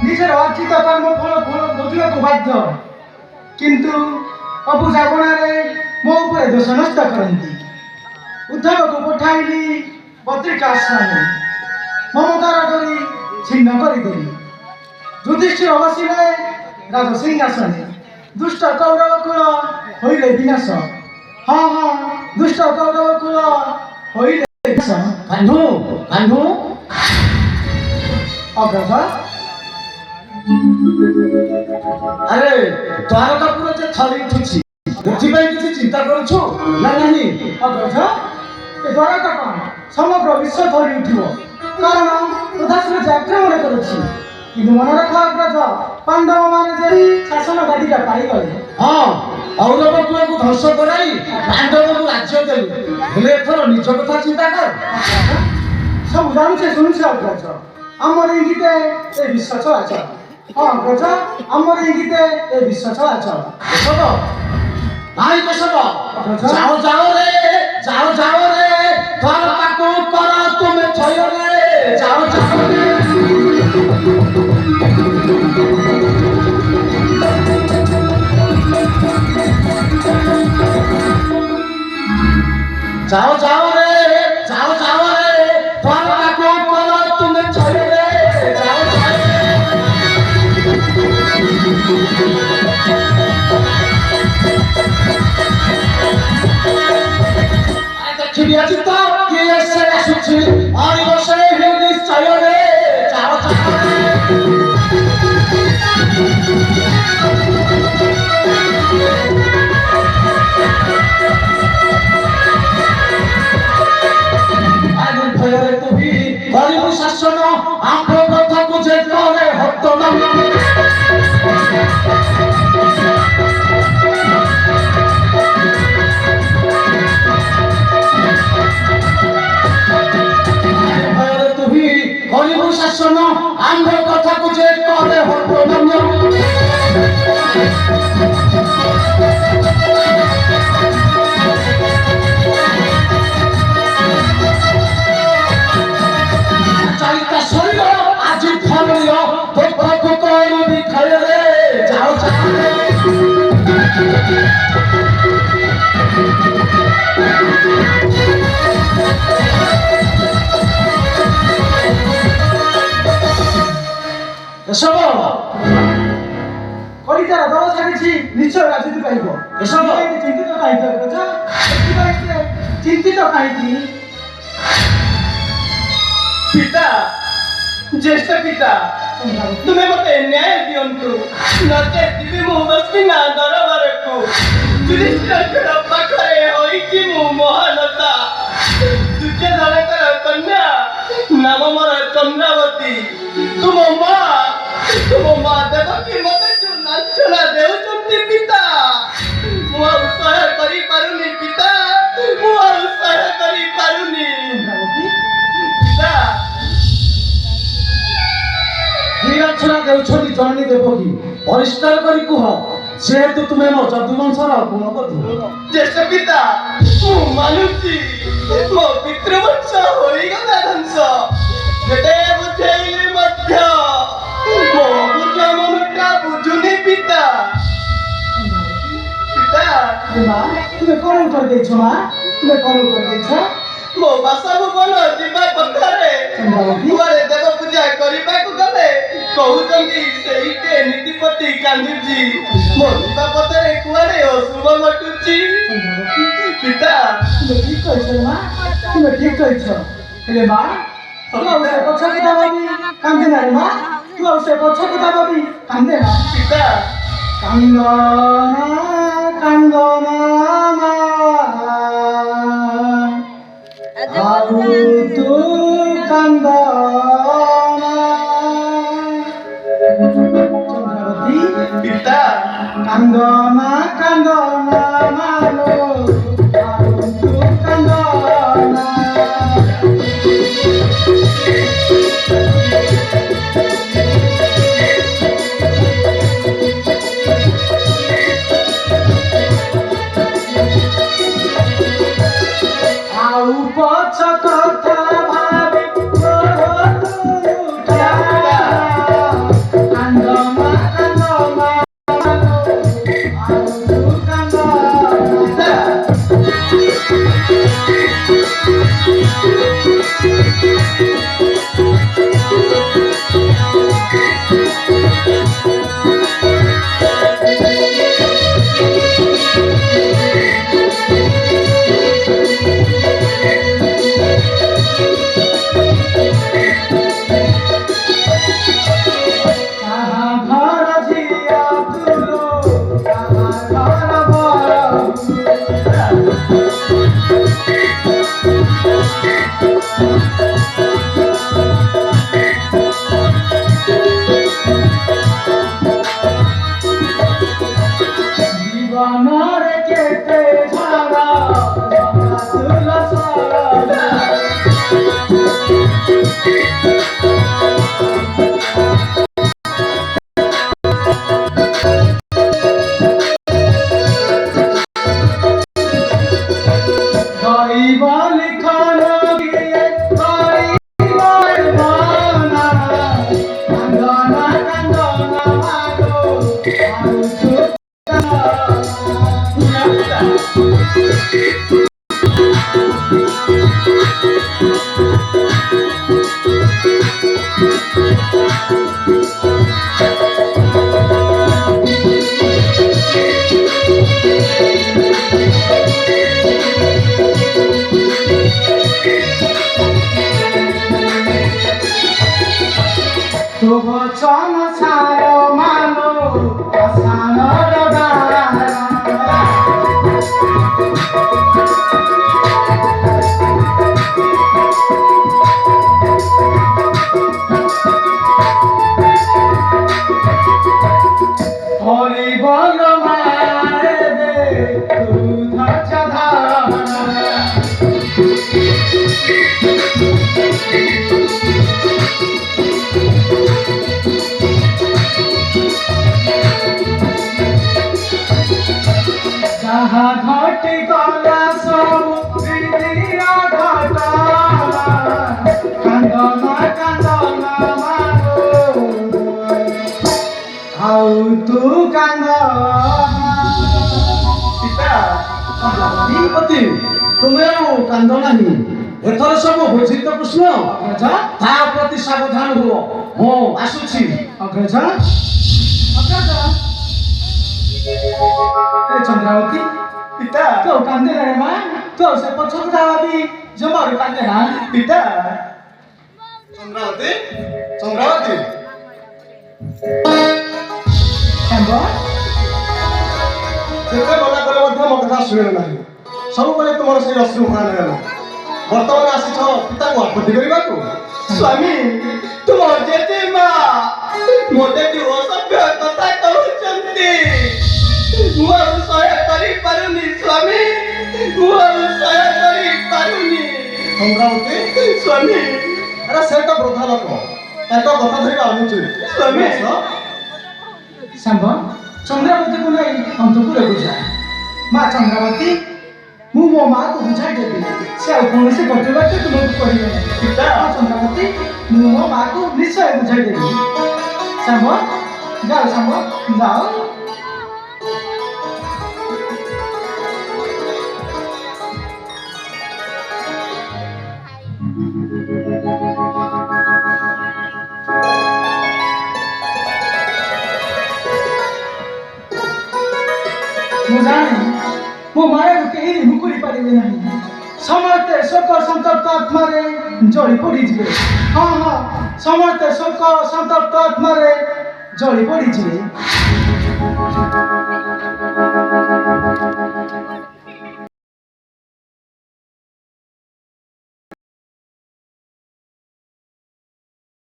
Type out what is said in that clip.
নিজের অর্জিত কর্ম ফল বুঝিବାକୁ ବାଧ୍ୟ କିନ୍ତୁ ଅବୁ ଶାବଣାରେ ମୋ ଉପରେ ଦୋଷ ନଷ୍ଟ କରନ୍ତି। ଉଦ୍ଧବକୁ ପଠାଇଲି ବଦ୍ରିକା ଆଶ୍ରମରେ ମମତାର କରି ଛିନ୍ନ କରିଦେଲି। ଯୁଧିଷ୍ଠିର ବସିଲେ ରାଜସିଂହାସନରେ ଦୁଷ୍ଟ କୌରବ କୁଳ ହୋଇଲେ ବିନାଶ। ହଁ ହଁ ଦୁଷ୍ଟ କୌରବ କୁଳ ହୋଇଲେ ବିନାଶ। କାହ୍ନୁ କାହ୍ନୁ ଅଗ୍ରଜ আরে দ্বারকাপুরে যে থলি উঠুছি এথিপাই কিছু চিন্তা করছো না নাহি? অগ্রজ এ দ্বারকা কଣ সমগ্র বিশ্ব থরি উঠিব কারণ প্রধাশ্রী আক্রমণ করেছি। কিন্তু মনে রাখ অগ্রজ পাণ্ডব মানে যে শাসন গাদিটা পাইগলে। হ্যাঁ ঔরব কুলକୁ ধ্বংস করাই পাণ্ডবକୁ রাজ্য দেলু হেলে এথর নিজ কথা চিন্তা কর। ସବୁ ଜାଣୁଛେ ଶୁଣୁଛେ ଅଗ୍ରଜ ଆମର ଇଙ୍ଗିତେ ଏ ବିଶ୍ୱ ଚଳାଚଳ। ହଁ ଅଗ୍ରଜ ଆମର ଇଙ୍ଗିତେ ଏ ବିଶ୍ୱ ଚଳାଚଳ। কেশব ভাই কেশব যাও যাও রে যাও যাও রে দ্বারকাକୁ কর তুমি ছয় রে যাও যাও রে যাও যাও রে যাও যাও রে দ্বারকাକୁ কর তুমি ছয় রে যাও যাও রে ଦେଖିବି ଆଜି ତ କିଏ ସେ ଆସୁଛି ଆଣିବ ସେ ନିଶ୍ଚୟରେ ଯାଅ ଯାଅ ଆଜି ଭୟରେ ତୁହି କରିବୁ ଶାସନ ଆମ୍ଭ କଥାକୁ ଯେ କରେ ହତ କରିବୁ ଶାସନ ଆମ୍ଭ କଥାକୁ ଯେ କରେ ହର୍ତ୍ତମାନ୍ୟ। ଚାରିଟା ଶରୀର ଆଜି ଧରିୟ ଦୁଃଖକୁ କରିବି ଖାଇରେ ଯାଉ ଯାଉ এসব কলিতার দল ছাড়িছি নিশ্চয় রাজনীতি পাইব। এসব চিন্তিত কাহিঁকি অগ্রজ এଥିପାଇଁ চিন্তিত কাহিঁকি? পিতা জ্যেষ্ঠ পিতা ତୁମେ ମୋତେ ନ୍ୟାୟ ଦିଅନ୍ତୁ ନଚେତ୍ ଯିବି ମୁଁ ବସି ନା ଦରବାରକୁ। ଯୁଧିଷ୍ଠିରଙ୍କର ପାଖରେ ହୋଇଛି ମୁଁ ମହାନତା। ଦୁର୍ଯ୍ୟୋଧନଙ୍କର କନ୍ୟା ନାମ ମୋର ଚନ୍ଦ୍ରାବତୀ। ତୁମ ମା ଦେବକୀ ମୋତେ ଯୋଉ ଲାଞ୍ଛନା ଦେଉଛନ୍ତି ପିତା ମୁଁ ଆଉ ସହ୍ୟ କରିପାରୁନି ପିତା ମୁଁ ଆଉ ସହ୍ୟ କରିପାରୁନି ପିତା। କି ଲାଞ୍ଛନା ଦେଉଛନ୍ତି ଜନନୀ ଦେବକୀ ପରିଷ୍କାର କରି କୁହ ଯେହେତୁ ତୁମେ ମୋ ଯଦୁବଂଶର ଗୁଣବଧୂ। ଜ୍ୟେଷ୍ଠ ପିତା ମୁଁ ମାନୁଛି ମୋ ପିତୃବଂଶ ହୋଇଗଲା ଧ୍ୱଂସ। ଯେତେ ବୁଝେଇଲେ ମଧ୍ୟ ମୋ ବୁଝ ମନଟା ବୁଝୁନି ପିତା। ପିତା মা তুমি কোন উত্তর দিয়েছ? মা তুমি কোন উত্তর দিয়েছ? ମୋ ବାସଭବନ ଯିବା ପଥରେ କୁଆଡ଼େ ଦେବ ପୂଜା କରିବାକୁ ଗଲେ କହୁଛନ୍ତି ସେଇଟେ ନୀତିପତି କାନ୍ଦୁଛି। ମୋ ଯିବା ପଥରେ କୁଆଡ଼େ ଅଶୁଭ ଘଟୁଛି ପିତା। তুমি ঠিক কইছ মা, তুমি ঠিক কইছ। ହେଲେ ମା ତୁ ଆଉ ସେ ପଛ କଥା ଭାବି କାନ୍ଦେ ନା ରେ ମା, ତୁ ଆଉ ସେ ପଛ କଥା ଭାବି କାନ୍ଦେ ନା ପିତା। କାନ୍ଦନା କାନ୍ଦନା ମା ଆଉ ତୁ କାନ୍ଦନା ଚନ୍ଦ୍ରାବତୀ ପିତା কান্দনা কান্দনা মানো আর তু কান্দনা লিখন গিয়ে করিবার মনা কান্দনা কান্দনা মাগো আর সুখ শুভ সংসার মানো আসানর দ্বারা হরি বল মারে দে দুধ চাঁদা যাহা ঘটি গলা সবু বিধিরা ঘটনা কান্দনা কান্দনা মাগো ଆଉ ତୁ କାନ୍ଦ ପିତା ପତି ତୁମେ ଆଉ କାନ୍ଦ ନାହିଁ। ଏଥର ସବୁ ବୁଝିତ କୃଷ୍ଣ ଅଗ୍ରଜ ତା ପ୍ରତି ସାବଧାନ ହୁଅ। ମୁଁ ଆସୁଛି। ଅଗ୍ରଜ ଅଗ୍ରଜ ଏ ଚନ୍ଦ୍ରାବତୀ ପିତା ତୁ କାନ୍ଦେ ରେ ମା ତୁ ସେ ପଛକୁ ଯାବି ଜମାରୁ କାନ୍ଦେ ନା ପିତା ଚନ୍ଦ୍ରାବତୀ ଚନ୍ଦ୍ରାବତୀ କାନ୍ଦ ଯେତେ ମନା କଲେ ମଧ୍ୟ ମୋ କଥା ଶୁଣିଲ ନାହିଁ। ସବୁବେଳେ ତୁମର ସେଇ ଅଶ୍ରୁ ଭରା ନେଲା। ବର୍ତ୍ତମାନ ଆସିଛ ପିତାକୁ ଆପତ୍ତି କରିବାକୁ। ସ୍ୱାମୀ ତୁମ ଜେଜେମା ମୋତେ ଯୋଉ ଅସଭ୍ୟ କଥା କହୁଛନ୍ତି ମୁଁ ଆଉ ସହ୍ୟ କରିପାରୁନି ସ୍ୱାମୀ, ମୁଁ ଆଉ ସହ୍ୟ କରିପାରୁନି। ଚନ୍ଦ୍ରାବତୀ ସ୍ୱାମୀ ଆରେ ସେ ତ ବୃଦ୍ଧ ଲୋକ, ତାଙ୍କ କଥା ଧରିବା ଅନୁଚିତ। ସ୍ୱାମୀ ସାମ୍ବ ଚନ୍ଦ୍ରାବତୀକୁ ନେଇ ଅନ୍ତପୁରକୁ ଯାଏ। ମା ଚନ୍ଦ୍ରାବତୀ ମୁଁ ମୋ ମାଆକୁ ବୁଝାଇ ଦେବି ସେ ଆଉ କୌଣସି କର୍ତ୍ତବ୍ୟ ତୁମକୁ କହିବେ ନାହିଁ। ପିତା ମା ଚନ୍ଦ୍ରାବତୀ ମୁଁ ମୋ ମାଆକୁ ନିଶ୍ଚୟ ବୁଝାଇ ଦେବି। ସାମ୍ବ ଯାଅ ସାମ୍ବ ଯାଅ। ମୁଁ ଜାଣେ ମୋ ମାୟାକୁ କେହି ମୁକୁଳି ପାରିବେ ନାହିଁ। ସମସ୍ତେ ଶୋକ ସନ୍ତପ୍ତ ଆତ୍ମାରେ ଜଳି ପଡ଼ିଯିବେ। ହଁ ହଁ ସମସ୍ତେ ଶୋକ ସନ୍ତପ୍ତ ଆତ୍ମାରେ ଜଳି ପଡ଼ିଯିବେ।